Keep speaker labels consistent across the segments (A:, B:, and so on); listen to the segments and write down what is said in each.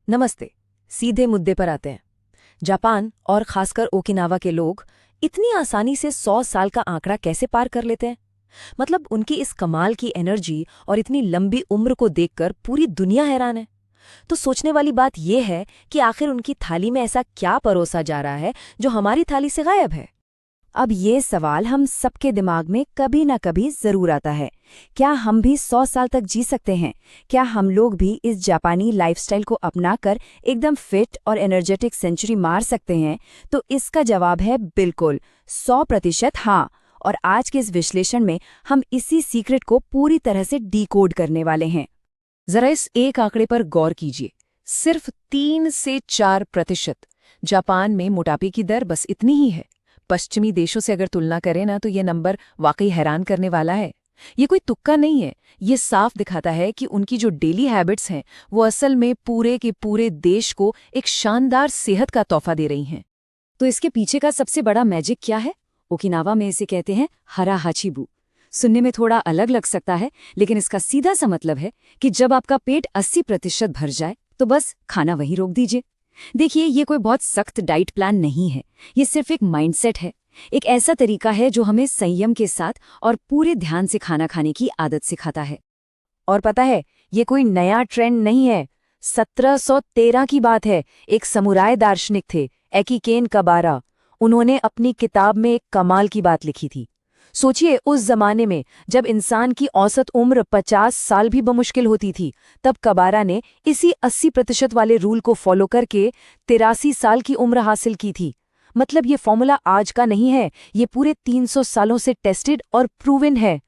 A: नमस्ते। सीधे मुद्दे पर आते हैं। जापान और खासकर ओकिनावा के लोग इतनी आसानी से 100 साल का आंकड़ा कैसे पार कर लेते हैं? मतलब उनकी इस कमाल की एनर्जी और इतनी लंबी उम्र को देखकर पूरी दुनिया हैरान है। तो सोचने वाली बात यह है कि आखिर उनकी थाली में ऐसा क्या परोसा जा रहा है जो हमारी थाली से गायब है?
B: अब ये सवाल हम सबके दिमाग में कभी ना कभी जरूर आता है। क्या हम भी 100 साल तक जी सकते हैं? क्या हम लोग भी इस जापानी लाइफस्टाइल को अपनाकर एकदम फिट और एनर्जेटिक सेंचुरी मार सकते हैं? तो इसका जवाब है बिल्कुल, 100% हाँ। और आज के इस विश्लेषण में हम इसी सीक्रेट को पूरी तरह से डीकोड करने वाले हैं।
A: जरा इस एक आंकड़े पर गौर कीजिए, सिर्फ 3 से 4%। जापान में मोटापे की दर बस इतनी ही है। पश्चिमी देशों से अगर तुलना करें ना, तो ये नंबर वाकई हैरान करने वाला है। ये कोई तुक्का नहीं है, ये साफ दिखाता है कि उनकी जो डेली हैबिट्स हैं वो असल में पूरे के पूरे देश को एक शानदार सेहत का तोहफा दे रही हैं।
B: तो इसके पीछे का सबसे बड़ा मैजिक क्या है? ओकिनावा में इसे कहते हैं हरा हाचीबू। सुनने में थोड़ा अलग लग सकता है, लेकिन इसका सीधा सा मतलब है कि जब आपका पेट 80% भर जाए तो बस खाना वहीं रोक दीजिए। देखिए, ये कोई बहुत सख्त डाइट प्लान नहीं है, ये सिर्फ एक माइंडसेट है। एक ऐसा तरीका है जो हमें संयम के साथ और पूरे ध्यान से खाना खाने की आदत सिखाता है।
A: और पता है, ये कोई नया ट्रेंड नहीं है, 1713 की बात है। एक समुराय दार्शनिक थे, एकिकेन कबारा। उन्होंने अपनी किताब में एक कमाल की बात लिखी थी। सोचिए, उस जमाने में जब इंसान की औसत उम्र 50 साल भी बमुश्किल होती थी, तब कबारा ने इसी 80% वाले रूल को फॉलो करके 83 साल की उम्र हासिल की थी। मतलब ये फॉर्मूला आज का नहीं है, ये पूरे 300 सालों से टेस्टेड और प्रूवन है।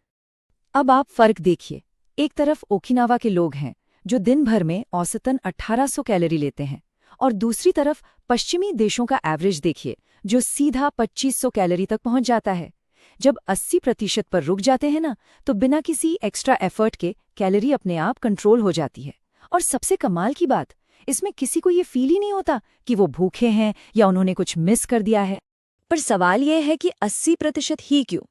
B: अब आप फर्क देखिए। एक तरफ ओकिनावा के लोग हैं जो दिन भर में औसतन 1800 कैलोरी लेते हैं, और दूसरी तरफ पश्चिमी देशों का एवरेज देखिए, जो सीधा 2500 कैलोरी तक पहुंच जाता है। जब 80% पर रुक जाते हैं ना, तो बिना किसी एक्स्ट्रा एफर्ट के कैलोरी अपने आप कंट्रोल हो जाती है। और सबसे कमाल की बात, इसमें किसी को ये फील ही नहीं होता कि वो भूखे हैं या उन्होंने कुछ मिस कर दिया है।
A: पर सवाल यह है कि 80% ही क्यों?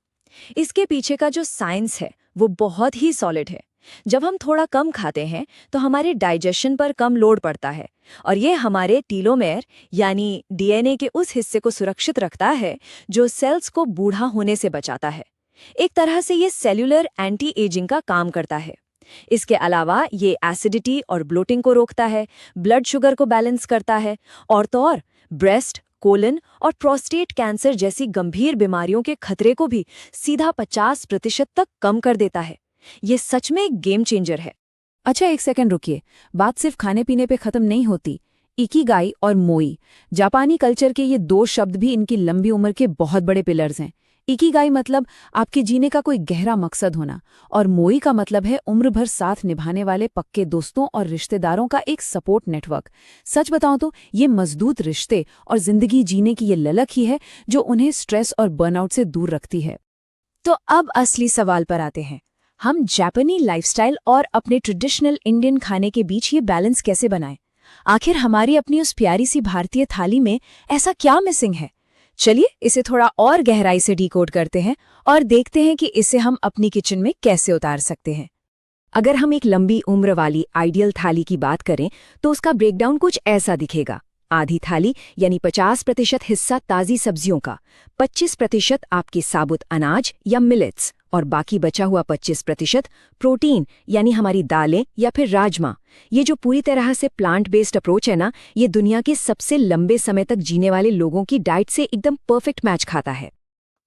A: इसके पीछे का जो साइंस है वो बहुत ही सॉलिड है। जब हम थोड़ा कम खाते हैं तो हमारे डाइजेशन पर कम लोड पड़ता है, और ये हमारे टीलोमेर यानी डीएनए के उस हिस्से को सुरक्षित रखता है जो सेल्स को बूढ़ा होने से बचाता है। एक तरह से ये सेल्यूलर एंटी एजिंग का काम करता है। इसके अलावा ये एसिडिटी और ब्लोटिंग को रोकता है, ब्लड शुगर को बैलेंस करता है, और तो और ब्रेस्ट, कोलन और प्रोस्टेट कैंसर जैसी गंभीर बीमारियों के खतरे को भी सीधा 50% तक कम कर देता है। ये सच में एक गेम चेंजर है।
B: अच्छा, एक सेकंड रुकिए, बात सिर्फ खाने पीने पे खत्म नहीं होती। इकिगाई और मोई, जापानी कल्चर के ये दो शब्द भी इनकी लंबी उम्र के बहुत बड़े पिलर्स हैं। इकिगाई मतलब आपके जीने का कोई गहरा मकसद होना, और मोई का मतलब है उम्र भर साथ निभाने वाले पक्के दोस्तों और रिश्तेदारों का एक सपोर्ट नेटवर्क। सच बताऊं तो ये मजबूत रिश्ते और जिंदगी जीने की ये ललक ही है जो उन्हें स्ट्रेस और बर्नआउट से दूर रखती है। तो अब असली सवाल पर आते हैं, हम जापानी लाइफस्टाइल और अपने ट्रेडिशनल इंडियन खाने के बीच ये बैलेंस कैसे बनाएं? आखिर हमारी अपनी उस प्यारी सी भारतीय थाली में ऐसा क्या मिसिंग है? चलिए इसे थोड़ा और गहराई से डिकोड करते हैं और देखते हैं कि इसे हम अपनी किचन में कैसे उतार सकते हैं। अगर हम एक लंबी उम्र वाली आइडियल थाली की बात करें तो उसका ब्रेकडाउन कुछ ऐसा दिखेगा। आधी थाली यानी 50% हिस्सा ताज़ी सब्जियों का, 25% आपके साबुत अनाज या मिलेट्स, और बाकी बचा हुआ 25% प्रोटीन यानी हमारी दालें या फिर राजमा। ये जो पूरी तरह से प्लांट बेस्ड अप्रोच है ना, ये दुनिया के सबसे लंबे समय तक जीने वाले लोगों की डाइट से एकदम परफेक्ट मैच खाता है।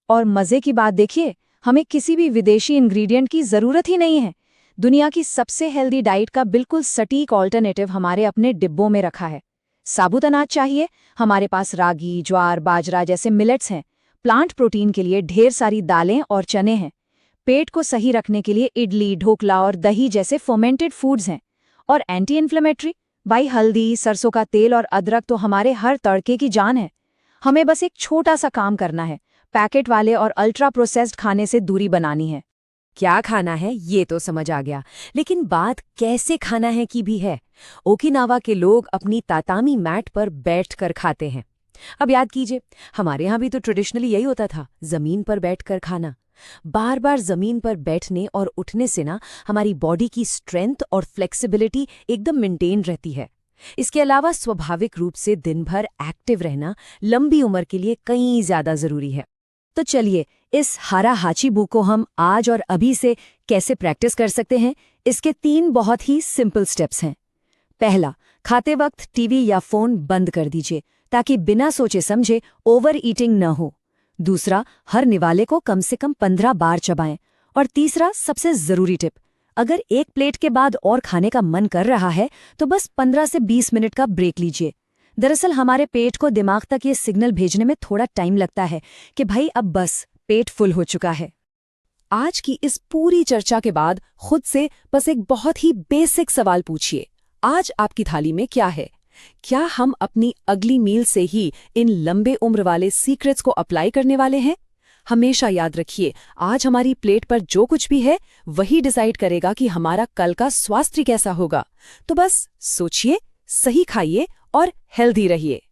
A: और मज़े की बात देखिए, हमें किसी भी विदेशी इंग्रेडिएंट की ज़रूरत ही नहीं है। दुनिया की सबसे हेल्दी डाइट का बिल्कुल सटीक ऑल्टरनेटिव हमारे अपने डिब्बों में रखा है। साबुत अनाज चाहिए, हमारे पास रागी, ज्वार, बाजरा जैसे मिलेट्स हैं। प्लांट प्रोटीन के लिए ढेर सारी दालें और चने हैं। पेट को सही रखने के लिए इडली, ढोकला और दही जैसे फर्मेंटेड फूड्स हैं। और एंटी इन्फ्लेमेटरी, भाई हल्दी, सरसों का तेल और अदरक तो हमारे हर तड़के की जान है। हमें बस एक छोटा सा काम करना है, पैकेट वाले और अल्ट्रा प्रोसेस्ड खाने से दूरी बनानी है।
B: क्या खाना है ये तो समझ आ गया, लेकिन बात कैसे खाना है की भी है। ओकिनावा के लोग अपनी तातामी मैट पर बैठकर खाते हैं। अब याद कीजिए, हमारे यहाँ भी तो ट्रेडिशनली यही होता था, जमीन पर बैठकर खाना। बार बार जमीन पर बैठने और उठने से ना हमारी बॉडी की स्ट्रेंथ और फ्लेक्सिबिलिटी एकदम मेंटेन रहती है। इसके अलावा स्वाभाविक रूप से दिन भर एक्टिव रहना लंबी उम्र के लिए कहीं ज्यादा जरूरी है।
A: तो चलिए, इस हारा हाचीबू को हम आज और अभी से कैसे प्रैक्टिस कर सकते हैं, इसके 3 बहुत ही सिंपल स्टेप्स हैं। पहला, खाते वक्त टीवी या फोन बंद कर दीजिए ताकि बिना सोचे समझे ओवर ईटिंग न हो। दूसरा, हर निवाले को कम से कम 15 बार चबाएं। और तीसरा, सबसे जरूरी टिप, अगर एक प्लेट के बाद और खाने का मन कर रहा है तो बस 15 से 20 मिनट का ब्रेक लीजिए। दरअसल हमारे पेट को दिमाग तक ये सिग्नल भेजने में थोड़ा टाइम लगता है कि भाई अब बस पेट फुल हो चुका है।
B: आज की इस पूरी चर्चा के बाद खुद से बस एक बहुत ही बेसिक सवाल पूछिए, आज आपकी थाली में क्या है? क्या हम अपनी अगली मील से ही इन लंबे उम्र वाले सीक्रेट्स को अप्लाई करने वाले हैं? हमेशा याद रखिए, आज हमारी प्लेट पर जो कुछ भी है वही डिसाइड करेगा कि हमारा कल का स्वास्थ्य कैसा होगा। तो बस सोचिए, सही खाइए और हेल्दी रहिए।